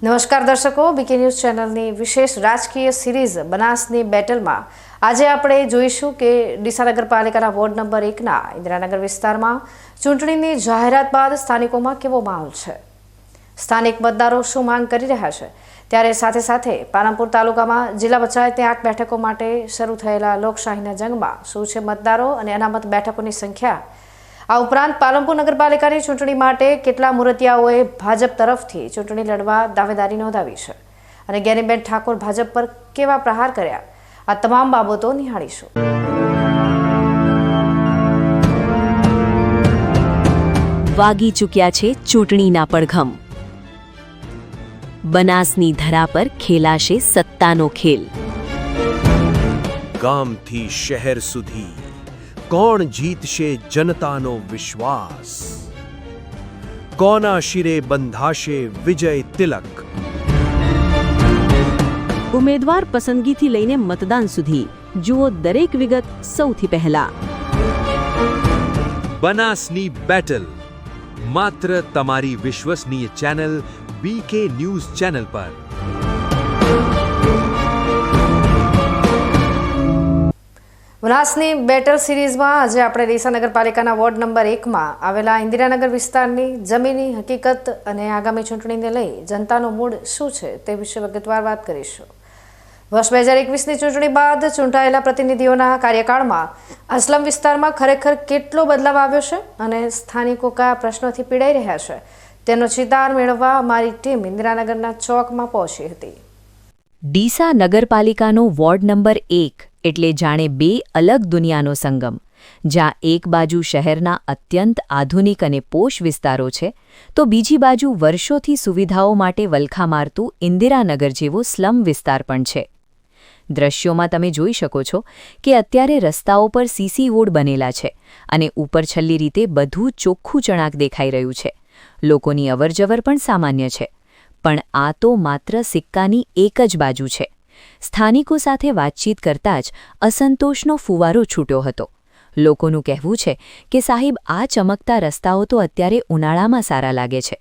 નમસ્કાર દર્શકો, બીકે ન્યૂઝ ચેનલની વિશેષ રાજકીય સિરીઝ બનાસની બેટલમાં આજે આપણે જોઈશું કે ડીસા નગરપાલિકાના વોર્ડ નંબર 1ના ઇન્દિરાનગર વિસ્તારમાં ચૂંટણીની જાહેરાત બાદ સ્થાનિકોમાં કેવો માહોલ છે, સ્થાનિક મતદારો શું માંગ કરી રહ્યા છે, ત્યારે સાથે સાથે પાલનપુર તાલુકામાં જિલ્લા પંચાયતની 8 બેઠકો માટે શરૂ થયેલા લોકશાહીના જંગમાં શું છે મતદારો અને અનામત બેઠકોની સંખ્યા, આ ઉપરાંત પાલનપુર નગરપાલિકાની ચૂંટણી માટે કેટલા મુરતિયાઓએ ભાજપ તરફથી ચૂંટણી લડવા દાવેદારી નોંધાવી છે અને જ્ઞાનીબેન ઠાકોર ભાજપ પર કેવા પ્રહાર કર્યા, આ તમામ બાબતો નિહાળીશું। વાગી ચૂક્યા છે ચૂંટણીના પડઘમ। બનાસની ધરા પર ખેલાશે સત્તાનો ખેલ। ગામથી શહેર સુધી કોણ જીતશે જનતાનો વિશ્વાસ, કોના શિરે બંધાશે વિજય તિલક। ઉમેદવાર પસંદગીથી લઈને મતદાન સુધી જુઓ દરેક વિગત સૌથી પહેલા। બનાસની બેટલ માત્ર તમારી વિશ્વસનીય ચેનલ બીકે ન્યૂઝ ચેનલ પર। બનાસની બેટલ સિરીઝમાં આજે આપણે ડીસા નગરપાલિકાના વોર્ડ નંબર 1માં આવેલા ઇન્દિરાનગર વિસ્તારની જમીની હકીકત અને આગામી ચૂંટણીને લઈ જનતાનો મૂડ શું છે તે વિશે વિગતવાર વાત કરીશું। વર્ષ 2021ની ચૂંટણી બાદ ચૂંટાયેલા પ્રતિનિધિઓના કાર્યકાળમાં અસલમ વિસ્તારમાં ખરેખર કેટલો બદલાવ આવ્યો છે અને સ્થાનિકો કયા પ્રશ્નોથી પીડાઈ રહ્યા છે તેનો ચિતાર મેળવવા અમારી ટીમ ઇન્દિરાનગરના ચોકમાં પહોંચી હતી। ડીસા નગરપાલિકાનો વોર્ડ નંબર 1 એટલે જાણે બે અલગ દુનિયાનો સંગમ, જ્યાં એક બાજુ શહેરના અત્યંત આધુનિક અને પોશ વિસ્તારો છે તો બીજી બાજુ વર્ષોથી સુવિધાઓ માટે વલખા મારતું ઇન્દિરાનગર જેવો સ્લમ વિસ્તાર પણ છે। દ્રશ્યોમાં તમે જોઈ શકો છો કે અત્યારે રસ્તાઓ પર સીસી વોડ બનેલા છે અને ઉપરછલ્લી રીતે બધું ચોખ્ખું ચણાક દેખાઈ રહ્યું છે। લોકોની અવરજવર પણ સામાન્ય છે, પણ આ તો માત્ર સિક્કાની એક જ બાજુ છે। સ્થાનિકો સાથે વાતચીત કરતાં જ અસંતોષનો ફુવારો છૂટ્યો હતો। લોકોનું કહેવું છે કે સાહેબ, આ ચમકતા રસ્તાઓ તો અત્યારે ઉનાળામાં સારા લાગે છે,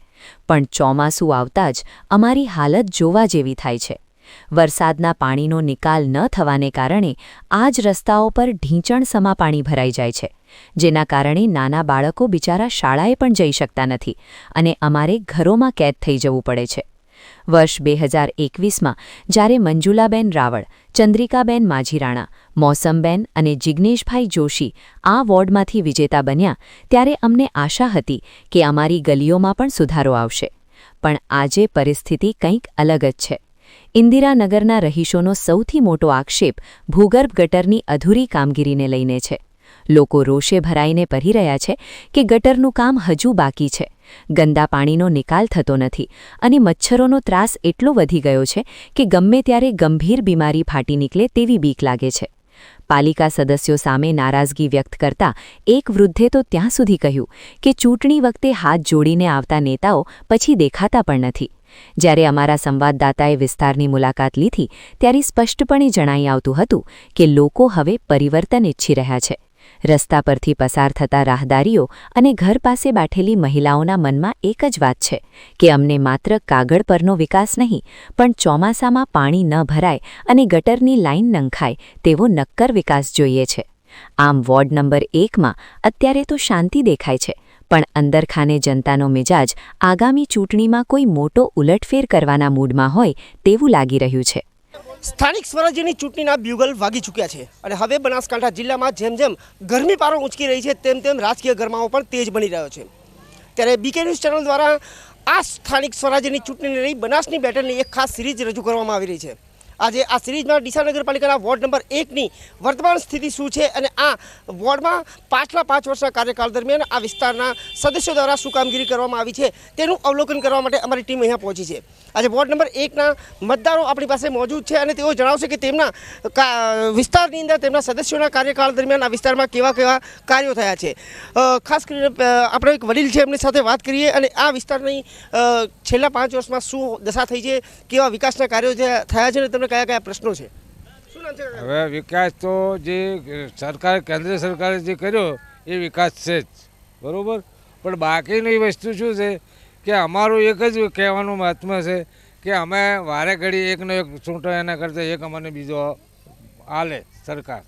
પણ ચોમાસું આવતાં જ અમારી હાલત જોવા જેવી થાય છે। વરસાદના પાણીનો નિકાલ ન થવાને કારણે આ જ રસ્તાઓ પર ઢીંચણસમા પાણી ભરાઈ જાય છે, જેના કારણે નાના બાળકો બિચારા શાળાએ પણ જઈ શકતા નથી અને અમારે ઘરોમાં કેદ થઈ જવું પડે છે। વર્ષ 2021માં જ્યારે મંજુલાબેન રાવળ, ચંદ્રિકાબેન માજીરાણા, મૌસમબેન અને જિગ્નેશભાઈ જોશી આ વોર્ડમાંથી વિજેતા બન્યા ત્યારે અમને આશા હતી કે અમારી ગલીઓમાં પણ સુધારો આવશે, પણ આજે પરિસ્થિતિ કંઈક અલગ જ છે। ઇન્દિરાનગરના રહીશોનો સૌથી મોટો આક્ષેપ ભૂગર્ભ ગટરની અધૂરી કામગીરીને લઈને છે। લોકો રોષે ભરાઈને પરી રહ્યા છે કે ગટરનું કામ હજુ બાકી છે, ગંદા પાણીનો નિકાલ થતો નથી અને મચ્છરોનો ત્રાસ એટલો વધી ગયો છે કે ગમે ત્યારે ગંભીર બીમારી ફાટી નીકળે તેવી બીક લાગે છે। પાલિકા સદસ્યો સામે નારાજગી વ્યક્ત કરતા એક વૃદ્ધે તો ત્યાં સુધી કહ્યું કે ચૂંટણી વખતે હાથ જોડીને આવતા નેતાઓ પછી દેખાતા પણ નથી। જ્યારે અમારા સંવાદદાતાએ વિસ્તારની મુલાકાત લીધી ત્યારે સ્પષ્ટપણે જણાઈ આવતું હતું કે લોકો હવે પરિવર્તન ઈચ્છી રહ્યા છે। રસ્તા પરથી પસાર થતા રાહદારીઓ અને ઘર પાસે બેઠેલી મહિલાઓના મનમાં એક જ વાત છે કે અમને માત્ર કાગળ પરનો વિકાસ નહીં, પણ ચોમાસામાં પાણી ન ભરાય અને ગટરની લાઈન નંખાય તેવો નક્કર વિકાસ જોઈએ છે। આમ વોર્ડ નંબર 1માં અત્યારે તો શાંતિ દેખાય છે, પણ અંદરખાને જનતાનો મિજાજ આગામી ચૂંટણીમાં કોઈ મોટો ઉલટફેર કરવાના મૂડમાં હોય તેવું લાગી રહ્યું છે। સ્થાનિક સ્વરાજ્યની ચૂંટણીના બ્યુગલ વાગી ચૂક્યા છે અને હવે બનાસકાંઠા જિલ્લામાં જેમ જેમ ગરમી પારો ઊંચકી રહી છે તેમ તેમ રાજકીય ગરમાવો પણ તેજ બની રહ્યો છે। ત્યારે બીકે ન્યૂઝ ચેનલ દ્વારા આ સ્થાનિક સ્વરાજ્યની ચૂંટણીને લઈ બનાસની બેટલની એક ખાસ સિરીઝ રજૂ કરવામાં આવી રહી છે। આજે આ સિરીઝમાં ડીસા નગરપાલિકાના વોર્ડ નંબર 1ની વર્તમાન સ્થિતિ શું છે અને આ વોર્ડમાં પાછલા 5 વર્ષના કાર્યકાળ દરમિયાન આ વિસ્તારના સદસ્યો દ્વારા શું કામગીરી કરવામાં આવી છે તેનું અવલોકન કરવા માટે અમારી ટીમ અહીંયા પહોંચી છે। આજે વોર્ડ નંબર 1ના મતદારો આપણી પાસે મોજૂદ છે અને તેઓ જણાવશે કે તેમના વિસ્તારની અંદર તેમના સદસ્યોના કાર્યકાળ દરમિયાન આ વિસ્તારમાં કેવા કેવા કાર્યો થયા છે। ખાસ કરીને આપણે એક વડીલ છે એમની સાથે વાત કરીએ અને આ વિસ્તારની છેલ્લા 5 વર્ષમાં શું દશા થઈ છે, કેવા વિકાસના કાર્યો થયા છે અને તમને કયા કયા પ્રશ્નો છે? હવે વિકાસ તો જે સરકાર કેન્દ્ર સરકારે જે કર્યો એ વિકાસ છે જ, બરાબર, પણ બાકીની વસ્તુ શું છે કે અમારું એક જ કહેવાનું મહાત્મા છે કે અમે વારે ઘડી એકનો એક ચૂંટો એના કરતાં એક અમને બીજો આલે સરકાર.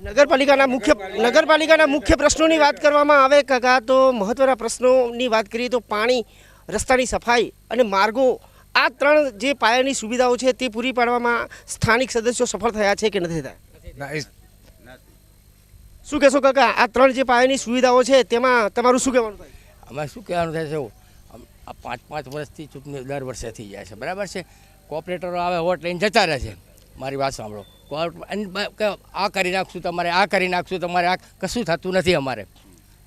નગરપાલિકાના મુખ્ય પ્રશ્નોની વાત કરવામાં આવે કાકા, તો મહત્વના પ્રશ્નોની વાત કરીએ તો પાણી, રસ્તાની સફાઈ અને માર્ગો, આ ત્રણ જે પાયાની સુવિધાઓ છે તે પૂરી પાડવામાં સ્થાનિક સદસ્યો સફળ થયા છે કે નથી થયા? ના, શું કહેશો કાકા, આ ત્રણ જે પાયાની સુવિધાઓ છે તેમાં તમારું શું કહેવાનું થાય? અમારે શું કહેવાનું થાય છે, આ 5 વર્ષથી ચૂંટણી દર વર્ષે થઈ જાય છે, બરાબર છે. કોર્પોરેટરો આવે, વોટ લઈને જતા રહે છે. મારી વાત સાંભળો, આ કરી નાખશું તમારે, આ કરી નાખશું તમારે, આ કશું થતું નથી અમારે.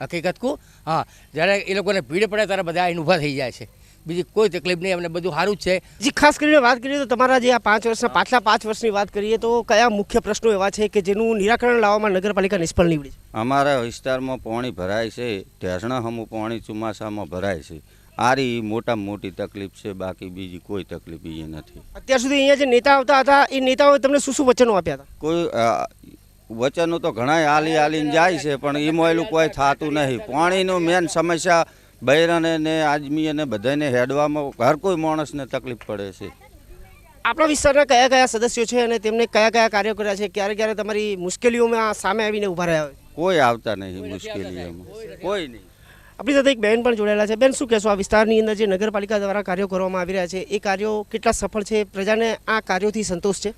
હકીકત કહું, હા, જ્યારે એ લોકોને ભીડ પડે ત્યારે બધા આઈને ઊભા થઈ જાય છે. બીજી કોઈ તકલીફ નહીં, અમને બધું સારું જ છે. જી, ખાસ કરીને વાત કરીએ તો તમારા જે આ 5 વર્ષના પાછલા 5 વર્ષની વાત કરીએ તો કયા મુખ્ય પ્રશ્નો એવા છે કે જેનું નિરાકરણ લાવવામાં નગરપાલિકા નિષ્ફળ નીવડી છે? અમારા વિસ્તારમાં પાણી ભરાય છે, ઢેસણા હમું પાણી ચોમાસામાં ભરાય છે. આરી મોટામાં મોટી તકલીફ છે, બાકી બીજી કોઈ તકલીફ એ નથી. અત્યાર સુધી અહીંયા જે નેતા આવતા હતા એ નેતાઓએ તમને શું શું વચનો આપ્યા હતા? કોઈ વચનો તો ઘણાય હાલીને જાય છે, પણ એમાં એલું કોઈ થતું નહીં. પાણીનું મેન સમસ્યા બૈરાને ને આદમી અને બધાને હેડવામાં હર કોઈ માણસને તકલીફ પડે છે. આપણા વિસ્તારના કયા કયા સદસ્યો છે અને તેમને કયા કયા કાર્યો કર્યા છે? ક્યારે ક્યારે તમારી મુશ્કેલીઓમાં સામે આવીને ઊભા રહ્યા હોય? કોઈ આવતા નહીં મુશ્કેલીઓમાં, કોઈ નહીં. આપણી સાથે એક બહેન પણ જોડાયેલા છે. બેન, શું કહેશો, આ વિસ્તારની અંદર જે નગરપાલિકા દ્વારા કાર્યો કરવામાં આવી રહ્યા છે એ કાર્યો કેટલા સફળ છે? પ્રજાને આ કાર્યોથી સંતોષ છે?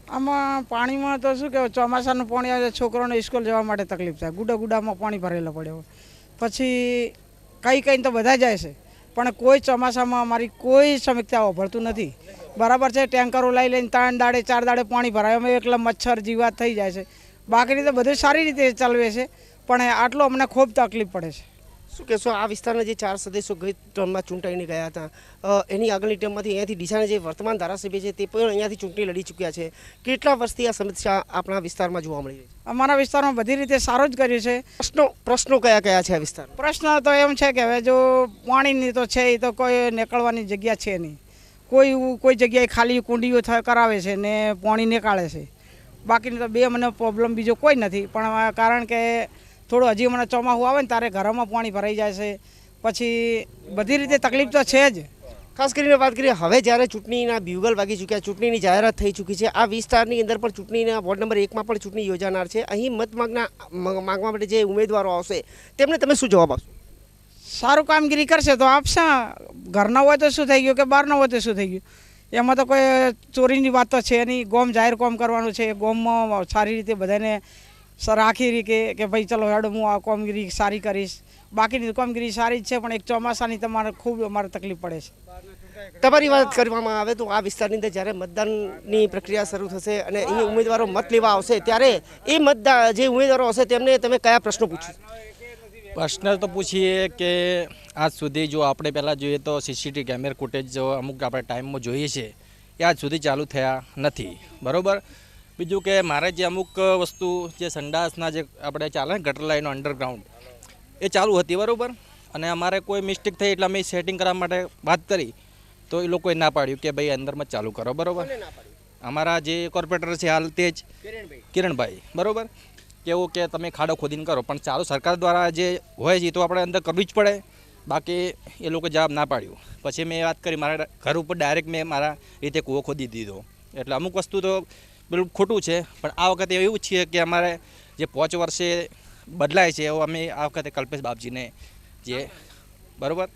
આમાં પાણીમાં તો શું કહેવાય, ચોમાસાનું પાણી આવે, છોકરાઓને સ્કૂલ જવા માટે તકલીફ થાય. ગુડામાં પાણી ભરેલા પડે હોય, પછી કઈ તો બધા જાય છે, પણ કોઈ ચોમાસામાં અમારી કોઈ સમીક્ષા ઓભળતું નથી. બરાબર છે, ટેન્કરો લઈને 3 દાડે 4 દાડે પાણી ભરાય, અમે એકલા મચ્છર જીવાત થઈ જાય છે. બાકીની તો બધું સારી રીતે ચાલવે છે, પણ આટલો અમને ખૂબ તકલીફ પડે છે. શું કહેશો, આ વિસ્તારના જે 4 સદસ્યો ગઈ ટર્મમાં ચૂંટાઈને ગયા હતા, એની આગળની ટર્મમાંથી અહીંયાથી ડીસાના જે વર્તમાન ધારાસભ્ય છે તે પણ અહીંયાથી ચૂંટણી લડી ચૂક્યા છે. કેટલા વર્ષથી આ સમસ્યા આપણા વિસ્તારમાં જોવા મળી રહી છે? અમારા વિસ્તારમાં બધી રીતે સારું જ કર્યું છે. પ્રશ્નો કયા કયા છે આ વિસ્તારમાં? પ્રશ્ન તો એમ છે કે હવે જો પાણીની તો છે, એ તો કોઈ નીકળવાની જગ્યા છે નહીં. કોઈ જગ્યાએ ખાલી કુંડીઓ કરાવે છે ને પાણી નીકાળે છે. બાકીની તો બે મને પ્રોબ્લેમ બીજો કોઈ નથી, પણ કારણ કે થોડું હજી મને ચોમાસું આવે ને ત્યારે ઘરમાં પાણી ભરાઈ જાય છે, પછી બધી રીતે તકલીફ તો છે જ. ખાસ કરીને વાત કરીએ હવે જ્યારે ચૂંટણીના બ્યુગલ વાગી ચૂક્યા, ચૂંટણીની જાહેરાત થઈ ચૂકી છે, આ વિસ્તારની અંદર પણ ચૂંટણીના વોર્ડ નંબર 1માં પણ ચૂંટણી યોજાનાર છે. અહીં મત માંગવા માટે જે ઉમેદવારો આવશે તેમને તમે શું જવાબ આપશો? સારું કામગીરી કરશે તો આપશે. ઘરના હોય તો શું થઈ ગયું, કે બહારના હોય તો શું થઈ ગયું, એમાં તો કોઈ ચોરીની વાત તો છે નહીં. ગોમ જાહેર કામ કરવાનું છે, ગોમમાં સારી રીતે બધાને રાખી રહી કે ભાઈ ચલો હેડો હું આ કામગીરી સારી કરીશ. બાકીની કામગીરી સારી જ છે, પણ એક ચોમાસાની તમારે ખૂબ અમારે તકલીફ પડે છે. તમારી વાત કરવામાં આવે તો આ વિસ્તારની અંદર જ્યારે મતદાનની પ્રક્રિયા શરૂ થશે અને અહીં ઉમેદવારો મત લેવા આવશે ત્યારે એ જે ઉમેદવારો હશે તેમને તમે કયા પ્રશ્નો પૂછશો? પ્રશ્ન તો પૂછીએ કે આજ સુધી જો આપણે પહેલાં જોઈએ તો સીસીટીવી કેમેરા ફૂટેજ જો અમુક આપણે ટાઈમમાં જોઈએ છે એ આજ સુધી ચાલુ થયા નથી, બરાબર. બીજું કે મારે જે અમુક વસ્તુ જે સંડાસના જે આપણે ચાલે ને ગટર લાઈનો અંડરગ્રાઉન્ડ એ ચાલુ હતી, બરાબર. અને અમારે કોઈ મિસ્ટેક થઈ એટલે અમે સેટિંગ કરવા માટે વાત કરી તો એ લોકોએ ના પાડ્યું કે ભાઈ અંદરમાં ચાલુ કરો, બરાબર. અમારા જે કોર્પોરેટર છે હાલ તે જ કિરણભાઈ, બરાબર, કેવું કે તમે ખાડો ખોદીને કરો, પણ ચાલુ સરકાર દ્વારા જે હોય છે તો આપણે અંદર કરવી જ પડે. બાકી એ લોકો જવાબ ના પાડ્યું. પછી મેં વાત કરી, મારા ઘર ઉપર ડાયરેક્ટ મેં મારા રીતે કૂવો ખોદી દીધો. એટલે અમુક વસ્તુ તો બિલકુલ ખોટું છે, પણ આ વખતે એવું છીએ કે અમારે જે 5 વર્ષે બદલાય છે એવું અમે આ વખતે કલ્પેશ બાપજીને જે, બરાબર,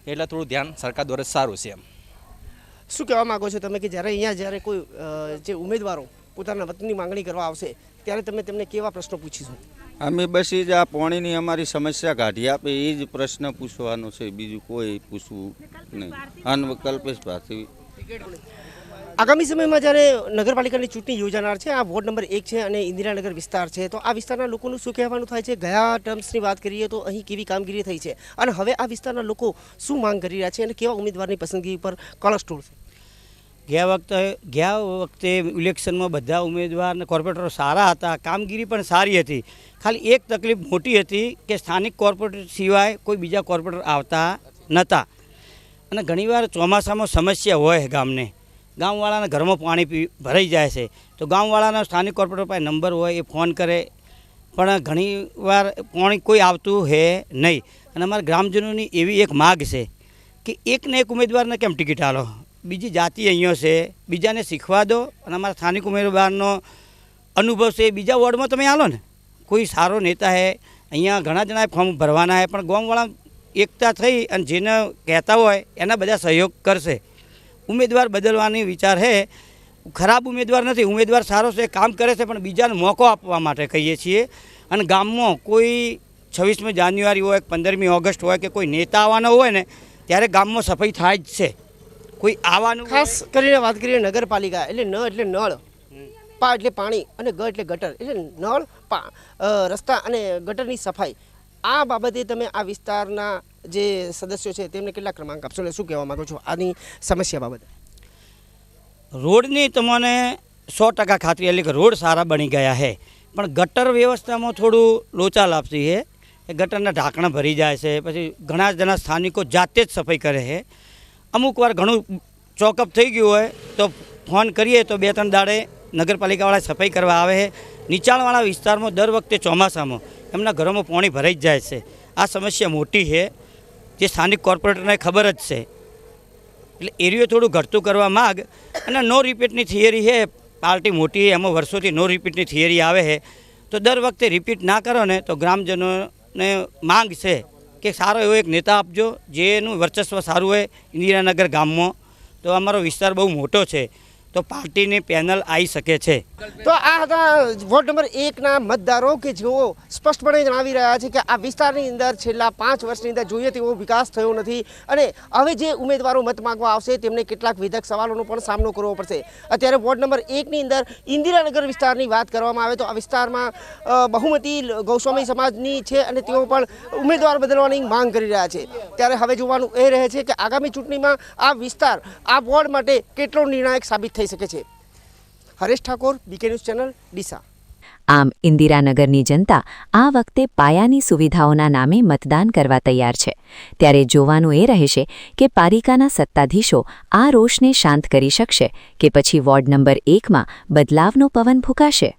એટલે થોડું ધ્યાન સરકાર દ્વારા સારું છે. એમ શું કહેવા માગો છો તમે કે જ્યારે કોઈ જે ઉમેદવારો પોતાના વતનની માંગણી કરવા આવશે ત્યારે તમે તેમને કેવા પ્રશ્નો પૂછીશું? અમે બસ એ જ આ પાણીની અમારી સમસ્યા કાઢી આપે એ જ પ્રશ્ન પૂછવાનો છે, બીજું કોઈ પૂછવું નહીં. કલ્પેશ ભાઈ, આગામી સમયમાં જ્યારે નગરપાલિકાની ચૂંટણી યોજાનાર છે, આ વોર્ડ નંબર 1 છે અને ઇન્દિરાનગર વિસ્તાર છે, તો આ વિસ્તારના લોકોનું શું કહેવાનું થાય છે? ગયા ટર્મ્સની વાત કરીએ તો અહીં કેવી કામગીરી થઈ છે અને હવે આ વિસ્તારના લોકો શું માંગ કરી રહ્યા છે અને કેવા ઉમેદવારની પસંદગી પર કળશ ઢોળશે? ગયા વખતે ઇલેક્શનમાં બધા ઉમેદવાર અને કોર્પોરેટરો સારા હતા, કામગીરી પણ સારી હતી. ખાલી એક તકલીફ મોટી હતી કે સ્થાનિક કોર્પોરેટર સિવાય કોઈ બીજા કોર્પોરેટર આવતા નહોતા. અને ઘણીવાર ચોમાસામાં સમસ્યા હોય ગામવાળાના ઘરમાં પાણી ભરાઈ જાય છે તો ગામવાળાના સ્થાનિક કોર્પોરેટર પાસે નંબર હોય, એ ફોન કરે, પણ ઘણીવાર પાણી કોઈ આવતું હે નહીં. અને અમારા ગ્રામજનોની એવી એક માગ છે કે એકને એક ઉમેદવારને કેમ ટિકિટ આલો, બીજી જાતિ અહીંયા છે, બીજાને શીખવા દો અને અમારા સ્થાનિક ઉમેદવારનો અનુભવ છે બીજા વોર્ડમાં તમે આલો ને. કોઈ સારો નેતા હે, અહીંયા ઘણા જણાએ ફોર્મ ભરવાના હે, પણ ગામવાળા એકતા થઈ અને જેને કહેતા હોય એના બધા સહયોગ કરશે. ઉમેદવાર બદલવાની વિચાર છે, ખરાબ ઉમેદવાર નથી, ઉમેદવાર સારો છે, કામ કરે છે, પણ બીજાને મોકો આપવા માટે કહીએ છીએ. અને ગામમાં કોઈ 26મી જાન્યુઆરી હોય, 15મી ઓગસ્ટ હોય કે કોઈ નેતા આવવાનો હોય ને ત્યારે ગામમાં સફાઈ થાય જ છે. કોઈ આવવાનું ખાસ કરીને વાત કરીએ નગરપાલિકા એટલે ન એટલે નળ, પા એટલે પાણી અને ગ એટલે ગટર, એટલે નળ, રસ્તા અને ગટરની સફાઈ. આ બાબતે તમે આ વિસ્તારના જે સદસ્યો છે તેમને કેટલા ક્રમાંક આપશો એટલે શું કહેવા માગો છો આની સમસ્યા બાબતે? રોડની તમને 100% ખાતરી એટલે કે રોડ સારા બની ગયા છે, પણ ગટર વ્યવસ્થામાં થોડું લોચા લાપસી છે. એ ગટરના ઢાંકણા ભરી જાય છે, પછી ઘણા જણા સ્થાનિકો જાતે જ સફાઈ કરે છે. અમુક વાર ઘણું ચોકઅપ થઈ ગયું હોય તો ફોન કરીએ તો 2-3 દાડે નગરપાલિકાવાળા સફાઈ કરવા આવે છે. નીચાણવાળા વિસ્તારમાં દર વખતે ચોમાસામાં એમના ઘરોમાં પાણી ભરાઈ જ જાય છે. આ સમસ્યા મોટી છે, જે સ્થાનિક કોર્પોરેટરને ખબર જ છે. એટલે એરિયો થોડું ઘટતું કરવા માગ અને નો રિપીટની થિયરી છે. પાર્ટી મોટી એમાં વર્ષોથી નો રિપીટની થિયરી આવે છે, તો દર વખતે રિપીટ ના કરો ને તો ગ્રામજનોને માંગ છે કે સારો એવો એક નેતા આપજો જેનું વર્ચસ્વ સારું હોય ઇન્દિરાનગર ગામમાં. તો અમારો વિસ્તાર બહુ મોટો છે, તો પાર્ટીની પેનલ આવી શકે છે. તો આ હતા વોર્ડ નંબર 1ના મતદારો કે જેઓ સ્પષ્ટપણે જણાવી રહ્યા છે કે આ વિસ્તારની અંદર છેલ્લા 5 વર્ષની અંદર જોઈએ તેવો વિકાસ થયો નથી અને હવે જે ઉમેદવારો મત માંગવા આવશે તેમને કેટલાક વિધક સવાલોનો પણ સામનો કરવો પડશે. અત્યારે વોર્ડ નંબર 1ની અંદર ઇન્દિરાનગર વિસ્તારની વાત કરવામાં આવે તો આ વિસ્તારમાં બહુમતી ગૌસ્વામી સમાજની છે અને તેઓ પણ ઉમેદવાર બદલવાની માંગ કરી રહ્યા છે. ત્યારે હવે જોવાનું એ રહે છે કે આગામી ચૂંટણીમાં આ વિસ્તાર આ વોર્ડ માટે કેટલો નિર્ણાયક સાબિત થઈ શકે છે. Haresh Thakor, BK news channel, Deesa. આમ ઇન્દિરાનગરની જનતા આ વખતે પાયાની સુવિધાઓના નામે મતદાન કરવા તૈયાર છે. ત્યારે જોવાનું એ રહેશે કે પાલિકાના સત્તાધીશો આ રોષને શાંત કરી શકશે કે પછી વોર્ડ નંબર 1માં બદલાવનો પવન ફૂંકાશે.